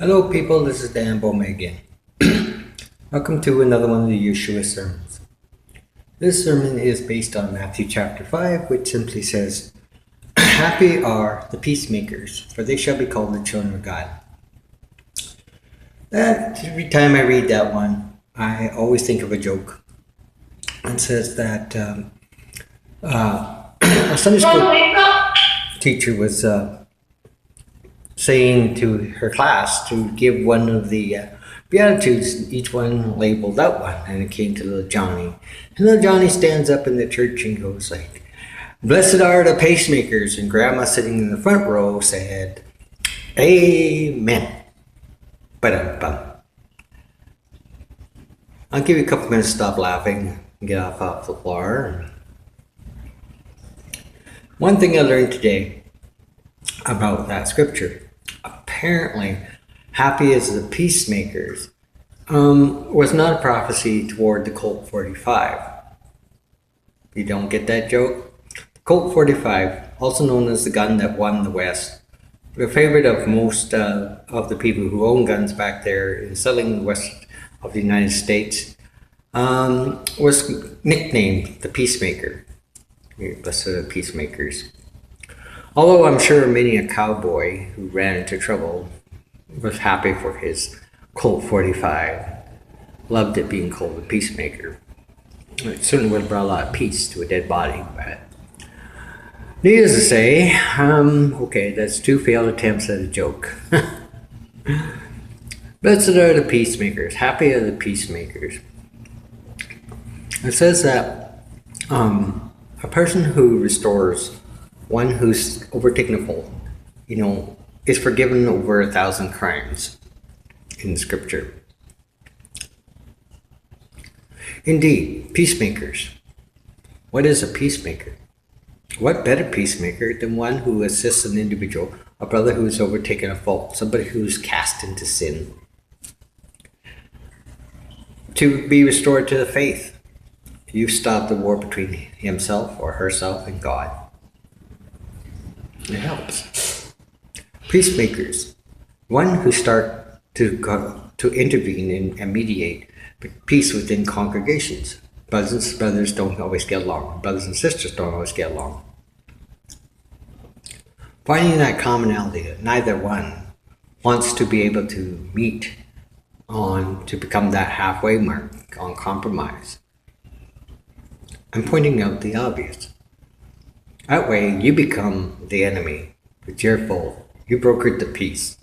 Hello people, this is Dan Bowman again. Welcome to another one of the Yeshua sermons. This sermon is based on Matthew chapter 5, which simply says, Happy are the peacemakers, for they shall be called the children of God. Every time I read that one, I always think of a joke. It says that a Sunday school teacher was saying to her class to give one of the Beatitudes, each one labeled out one, and it came to little Johnny. And little Johnny stands up in the church and goes like, Blessed are the pacemakers, and Grandma sitting in the front row said, Amen. Ba-dum-bum. I'll give you a couple minutes to stop laughing and get off the floor. One thing I learned today about that scripture, apparently, happy as the peacemakers, was not a prophecy toward the Colt 45. You don't get that joke? The Colt 45, also known as the gun that won the West, the favorite of most of the people who own guns back there in selling west of the United States, was nicknamed the Peacemaker. Blessed are the peacemakers. Although I'm sure many a cowboy who ran into trouble was happy for his Colt 45, loved it being called a peacemaker. It certainly would have brought a lot of peace to a dead body, but needless to say, okay, that's 2 failed attempts at a joke. Blessed are the peacemakers, happy are the peacemakers. It says that a person who restores one who's overtaken a fault, is forgiven over 1,000 crimes in Scripture. Indeed, peacemakers. What is a peacemaker? What better peacemaker than one who assists an individual, a brother who's overtaken a fault, somebody who's cast into sin, to be restored to the faith? You've stopped the war between himself or herself and God. It helps. Peacemakers, one who start to intervene and mediate peace within congregations. Brothers and brothers don't always get along. Brothers and sisters don't always get along. Finding that commonality that neither one wants to be able to meet on to become that halfway mark on compromise. I'm pointing out the obvious. That way, you become the enemy with your fault. You brokered the peace.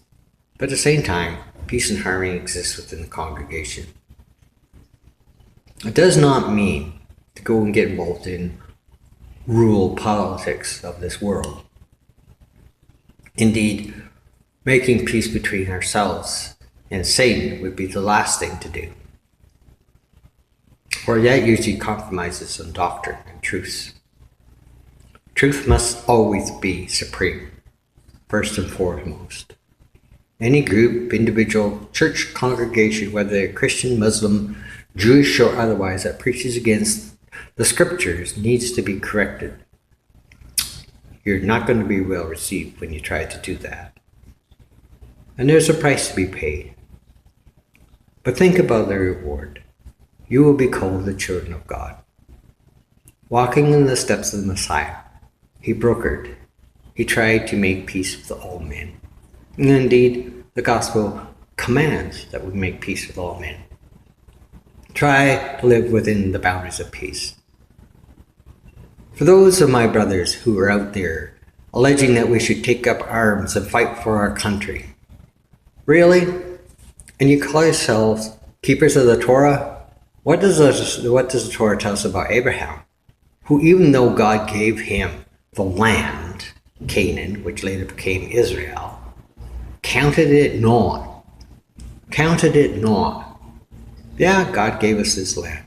But at the same time, peace and harmony exists within the congregation. It does not mean to go and get involved in rural politics of this world. Indeed, making peace between ourselves and Satan would be the last thing to do. For that usually compromises on doctrine and truths. Truth must always be supreme, first and foremost. Any group, individual, church, congregation, whether they're Christian, Muslim, Jewish, or otherwise, that preaches against the scriptures needs to be corrected. You're not going to be well received when you try to do that. And there's a price to be paid. But think about the reward. You will be called the children of God. Walking in the steps of the Messiah, he brokered. He tried to make peace with all men. And indeed, the gospel commands that we make peace with all men. Try to live within the boundaries of peace. For those of my brothers who are out there alleging that we should take up arms and fight for our country, really? And you call yourselves keepers of the Torah? What does the Torah tell us about Abraham, who, even though God gave him the land, Canaan, which later became Israel, counted it not. Counted it not. Yeah, God gave us this land.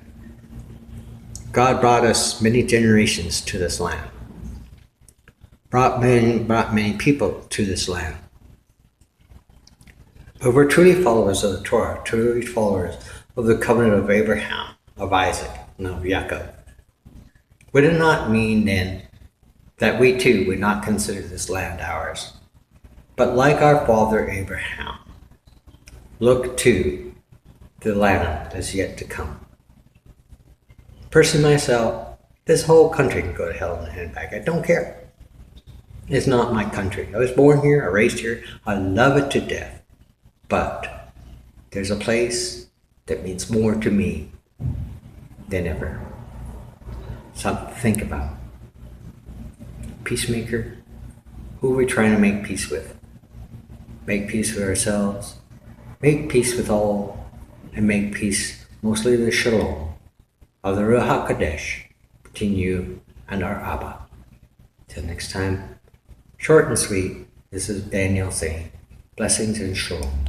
God brought us many generations to this land. Brought many people to this land. But we're truly followers of the Torah, truly followers of the covenant of Abraham, of Isaac, and of Jacob. Would it not mean then that we too would not consider this land ours, but like our father Abraham, look to the land that's yet to come. Personally myself, this whole country can go to hell in a handbag. I don't care. It's not my country. I was born here, I raised here, I love it to death. But there's a place that means more to me than ever. Something to think about. Peacemaker, who are we trying to make peace with? Make peace with ourselves, make peace with all, and make peace, mostly the shalom of the Ruach HaKodesh between you and our Abba. Till next time, short and sweet, this is Daniel saying, blessings and shalom.